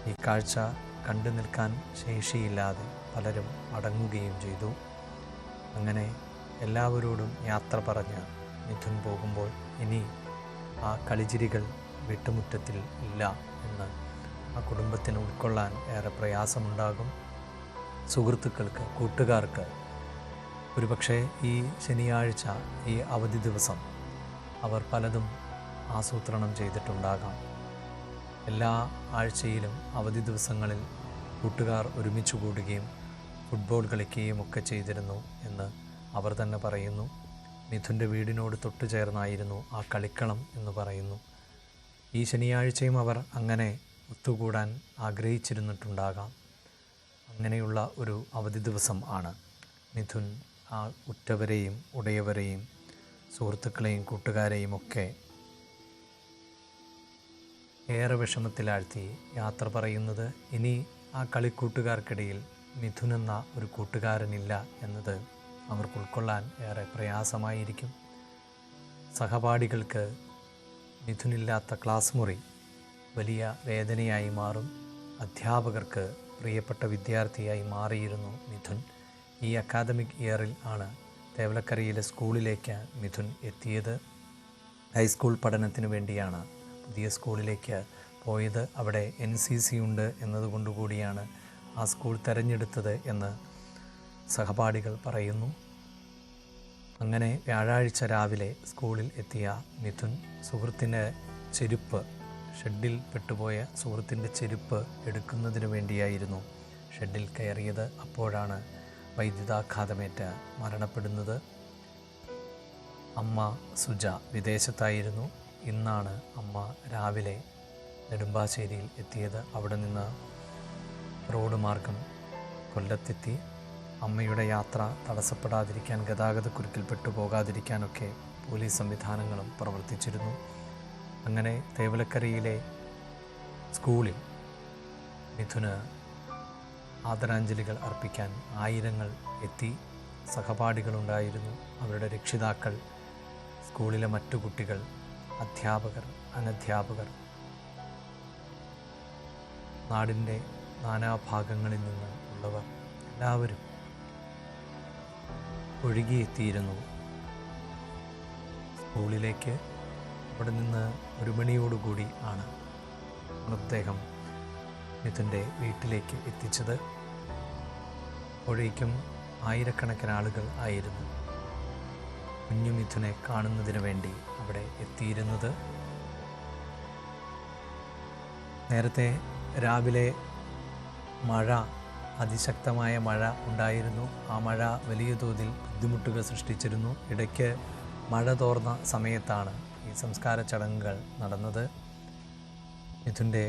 ഈ കാഴ്ച കണ്ടു നിൽക്കാൻ ശേഷിയില്ലാതെ പലരും മടങ്ങുകയും ചെയ്തു. അങ്ങനെ എല്ലാവരോടും യാത്ര പറഞ്ഞ് മിഥുൻ പോകുമ്പോൾ ഇനി ആ കളിചിരികൾ വീട്ടുമുറ്റത്തിൽ ഇല്ല എന്ന് ആ കുടുംബത്തിന് ഉൾക്കൊള്ളാൻ ഏറെ പ്രയാസമുണ്ടാകും. സുഹൃത്തുക്കൾക്ക്, കൂട്ടുകാർക്ക് ഒരുപക്ഷെ ഈ ശനിയാഴ്ച, ഈ അവധി ദിവസം അവർ പലതും ആസൂത്രണം ചെയ്തിട്ടുണ്ടാകാം. എല്ലാ ആഴ്ചയിലും അവധി ദിവസങ്ങളിൽ കൂട്ടുകാർ ഒരുമിച്ച് കൂടുകയും ഫുട്ബോൾ കളിക്കുകയും ഒക്കെ ചെയ്തിരുന്നു എന്ന് അവർ തന്നെ പറയുന്നു. മിഥുൻ്റെ വീടിനോട് തൊട്ടു ചേർന്നായിരുന്നു ആ കളിക്കളം എന്ന് പറയുന്നു. ഈ ശനിയാഴ്ചയും അവർ അങ്ങനെ ഒത്തുകൂടാൻ ആഗ്രഹിച്ചിരുന്നിട്ടുണ്ടാകാം. അങ്ങനെയുള്ള ഒരു അവധി ദിവസം ആണ് മിഥുൻ ആ ഉറ്റവരെയും ഉടയവരെയും സുഹൃത്തുക്കളെയും കൂട്ടുകാരെയും ഒക്കെ ഏറെ വിഷമത്തിലാഴ്ത്തി യാത്ര പറയുന്നത്. ഇനി ആ കളിക്കൂട്ടുകാർക്കിടയിൽ മിഥുൻ എന്ന ഒരു കൂട്ടുകാരനില്ല എന്നത് അവർക്ക് ഉൾക്കൊള്ളാൻ ഏറെ പ്രയാസമായിരിക്കും. സഹപാഠികൾക്ക് മിഥുനില്ലാത്ത ക്ലാസ് മുറി വലിയ വേദനയായി മാറും. അധ്യാപകർക്ക് പ്രിയപ്പെട്ട വിദ്യാർത്ഥിയായി മാറിയിരുന്നു മിഥുൻ. ഈ അക്കാദമിക് ഇയറിൽ ആണ് തേവലക്കരയിലെ സ്കൂളിലേക്ക് മിഥുൻ എത്തിയത്. ഹൈസ്കൂൾ പഠനത്തിന് വേണ്ടിയാണ് പുതിയ സ്കൂളിലേക്ക് പോയത്. അവിടെ NCC ഉണ്ട് എന്നതുകൊണ്ടുകൂടിയാണ് ആ സ്കൂൾ തിരഞ്ഞെടുത്തത് എന്ന് സഹപാഠികൾ പറയുന്നു. അങ്ങനെ വ്യാഴാഴ്ച രാവിലെ സ്കൂളിൽ എത്തിയ മിഥുൻ സുഹൃത്തിൻ്റെ ചെരുപ്പ്, ഷെഡിൽ പെട്ടുപോയ സുഹൃത്തിൻ്റെ ചെരുപ്പ് എടുക്കുന്നതിന് വേണ്ടിയായിരുന്നു ഷെഡിൽ കയറിയത്. അപ്പോഴാണ് വൈദ്യുതാഘാതമേറ്റ് മരണപ്പെടുന്നത്. അമ്മ സുജ വിദേശത്തായിരുന്നു. ഇന്നാണ് അമ്മ രാവിലെ നെടുമ്പാശ്ശേരിയിൽ എത്തിയത്. അവിടെ നിന്ന് റോഡ് മാർഗം കൊല്ലത്തെത്തി. അമ്മയുടെ യാത്ര തടസ്സപ്പെടാതിരിക്കാൻ, ഗതാഗതക്കുരുക്കിൽപ്പെട്ടു പോകാതിരിക്കാനൊക്കെ പോലീസ് സംവിധാനങ്ങളും പ്രവർത്തിച്ചിരുന്നു. അങ്ങനെ തേവലക്കരയിലെ സ്കൂളിൽ മിഥുന് ആദരാഞ്ജലികൾ അർപ്പിക്കാൻ ആയിരങ്ങൾ എത്തി. സഹപാഠികളുണ്ടായിരുന്നു, അവരുടെ രക്ഷിതാക്കൾ, സ്കൂളിലെ മറ്റു കുട്ടികൾ, അധ്യാപകർ, അനധ്യാപകർ, നാടിൻ്റെ നാനാഭാഗങ്ങളിൽ നിന്ന് ഉള്ളവർ എല്ലാവരും ഒഴുകിയെത്തിയിരുന്നു സ്കൂളിലേക്ക്. അവിടെ നിന്ന് 1 മണിയോടുകൂടി ആണ് മൃതദേഹം മിഥുൻ്റെ വീട്ടിലേക്ക് എത്തിച്ചത്. അപ്പോഴേക്കും ആയിരക്കണക്കിന് ആളുകൾ ആയിരുന്നു കുഞ്ഞു മിഥുനെ കാണുന്നതിന് വേണ്ടി അവിടെ എത്തിയിരുന്നത്. നേരത്തെ രാവിലെ മഴ, അതിശക്തമായ മഴ ഉണ്ടായിരുന്നു. ആ മഴ വലിയ തോതിൽ ബുദ്ധിമുട്ടുകൾ സൃഷ്ടിച്ചിരുന്നു. ഇടയ്ക്ക് മഴ തോർന്ന സമയത്താണ് ഈ സംസ്കാര ചടങ്ങുകൾ നടന്നത്. മിഥുൻ്റെ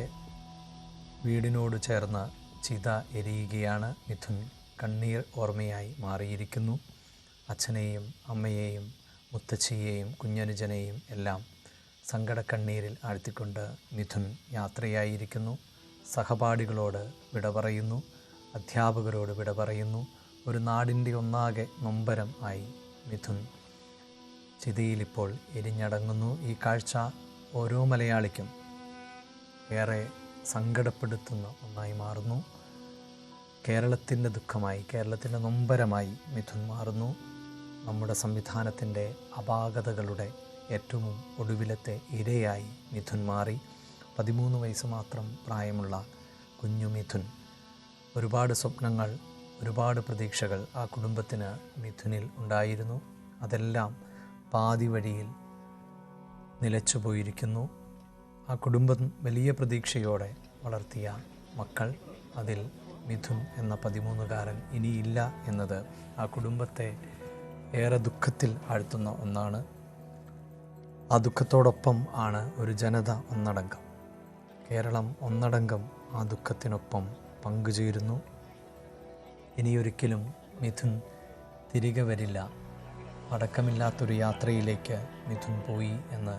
വീടിനോട് ചേർന്ന് ചിത എരിയുകയാണ്. മിഥുൻ കണ്ണീർ ഓർമ്മയായി മാറിയിരിക്കുന്നു. അച്ഛനെയും അമ്മയെയും മുത്തച്ഛിയെയും കുഞ്ഞനുജനെയും എല്ലാം സങ്കടക്കണ്ണീരിൽ ആഴ്ത്തിക്കൊണ്ട് മിഥുൻ യാത്രയായിരിക്കുന്നു. സഹപാഠികളോട് വിട പറയുന്നു, അധ്യാപകരോട് വിട പറയുന്നു. ഒരു നാടിൻ്റെ ഒന്നാകെ നൊമ്പരം ആയി മിഥുൻ ചിതയിലിപ്പോൾ എരിഞ്ഞടങ്ങുന്നു. ഈ കാഴ്ച ഓരോ മലയാളിക്കും ഏറെ സങ്കടപ്പെടുത്തുന്ന ഒന്നായി മാറുന്നു. കേരളത്തിൻ്റെ ദുഃഖമായി, കേരളത്തിൻ്റെ നൊമ്പരമായി മിഥുൻ മാറുന്നു. നമ്മുടെ സംവിധാനത്തിൻ്റെ അപാകതകളുടെ ഏറ്റവും ഒടുവിലത്തെ ഇരയായി മിഥുൻ മാറി. 13 വയസ്സ് മാത്രം പ്രായമുള്ള കുഞ്ഞു മിഥുൻ. ഒരുപാട് സ്വപ്നങ്ങൾ, ഒരുപാട് പ്രതീക്ഷകൾ ആ കുടുംബത്തിന് മിഥുനിൽ ഉണ്ടായിരുന്നു. അതെല്ലാം പാതി വഴിയിൽ നിലച്ചു പോയിരിക്കുന്നു. ആ കുടുംബം വലിയ പ്രതീക്ഷയോടെ വളർത്തിയ മക്കൾ, അതിൽ മിഥുൻ എന്ന 13കാരൻ ഇനിയില്ല എന്നത് ആ കുടുംബത്തെ ഏറെ ദുഃഖത്തിൽ ആഴ്ത്തുന്ന ഒന്നാണ്. ആ ദുഃഖത്തോടൊപ്പം ആണ് ഒരു ജനത ഒന്നടങ്കം, കേരളം ഒന്നടങ്കം ആ ദുഃഖത്തിനൊപ്പം പങ്കുചേരുന്നു. ഇനിയൊരിക്കലും മിഥുൻ തിരികെ വരില്ല. അടക്കമില്ലാത്തൊരു യാത്രയിലേക്ക് മിഥുൻ പോയി എന്ന്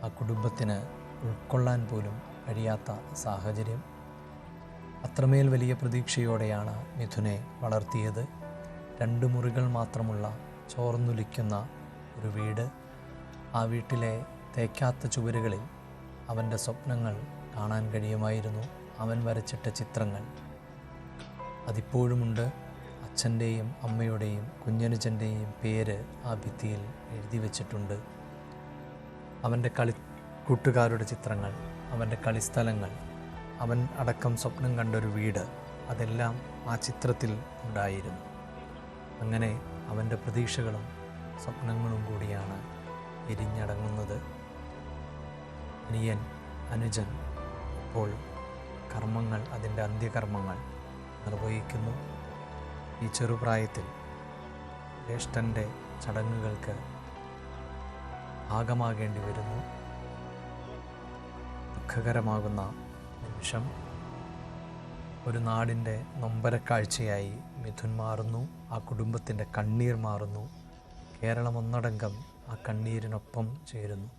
ആ കുടുംബത്തിന് ഉൾക്കൊള്ളാൻ പോലും കഴിയാത്ത സാഹചര്യം. അത്രമേൽ വലിയ പ്രതീക്ഷയോടെയാണ് മിഥുനെ വളർത്തിയത്. 2 മുറികൾ മാത്രമുള്ള ചോർന്നൊലിക്കുന്ന ഒരു വീട്. ആ വീട്ടിലെ തേക്കാത്ത ചുവരുകളിൽ അവൻ്റെ സ്വപ്നങ്ങൾ കാണാൻ കഴിയുമായിരുന്നു. ആ അവൻ വരച്ചിട്ട ചിത്രങ്ങൾ അതിപ്പോഴുമുണ്ട്. അച്ഛൻ്റെയും അമ്മയുടെയും കുഞ്ഞനുജൻ്റെയും പേര് ആ ഭിത്തിയിൽ എഴുതി വച്ചിട്ടുണ്ട്. അവൻ്റെ കൂട്ടുകാരുടെ ചിത്രങ്ങൾ, അവൻ്റെ കളിസ്ഥലങ്ങൾ, അവൻ അടക്കം സ്വപ്നം കണ്ടൊരു വീട്, അതെല്ലാം ആ ചിത്രത്തിൽ ഉണ്ടായിരുന്നു. അങ്ങനെ അവൻ്റെ പ്രതീക്ഷകളും സ്വപ്നങ്ങളും കൂടിയാണ് എരിഞ്ഞടങ്ങുന്നത്. അനിയൻ, അനുജൻ ഇപ്പോൾ കർമ്മങ്ങൾ, അതിൻ്റെ അന്ത്യകർമ്മങ്ങൾ നിർവഹിക്കുന്നു. ഈ ചെറുപ്രായത്തിൽ ജ്യേഷ്ഠൻ്റെ ചടങ്ങുകൾക്ക് ഭാഗമാകേണ്ടി വരുന്നു. ദുഃഖകരമാകുന്ന നിമിഷം. ഒരു നാടിൻ്റെ നൊമ്പരക്കാഴ്ചയായി മിഥുൻ മാറുന്നു. ആ കുടുംബത്തിൻ്റെ കണ്ണീർ മാറുന്നു. കേരളം ഒന്നടങ്കം ആ കണ്ണീരിനൊപ്പം ചേരുന്നു.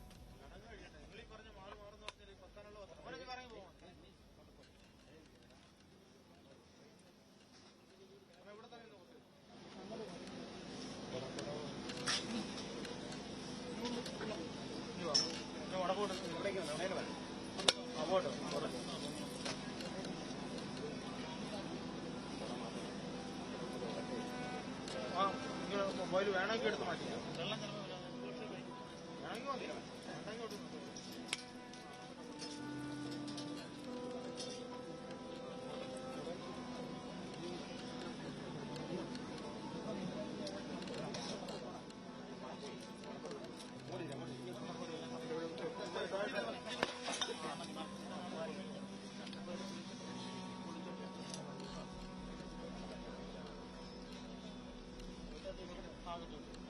മൊബൈൽ വേണമെങ്കിൽ എടുത്ത് മാറ്റിക്കാം. ആകുന്നുണ്ട്.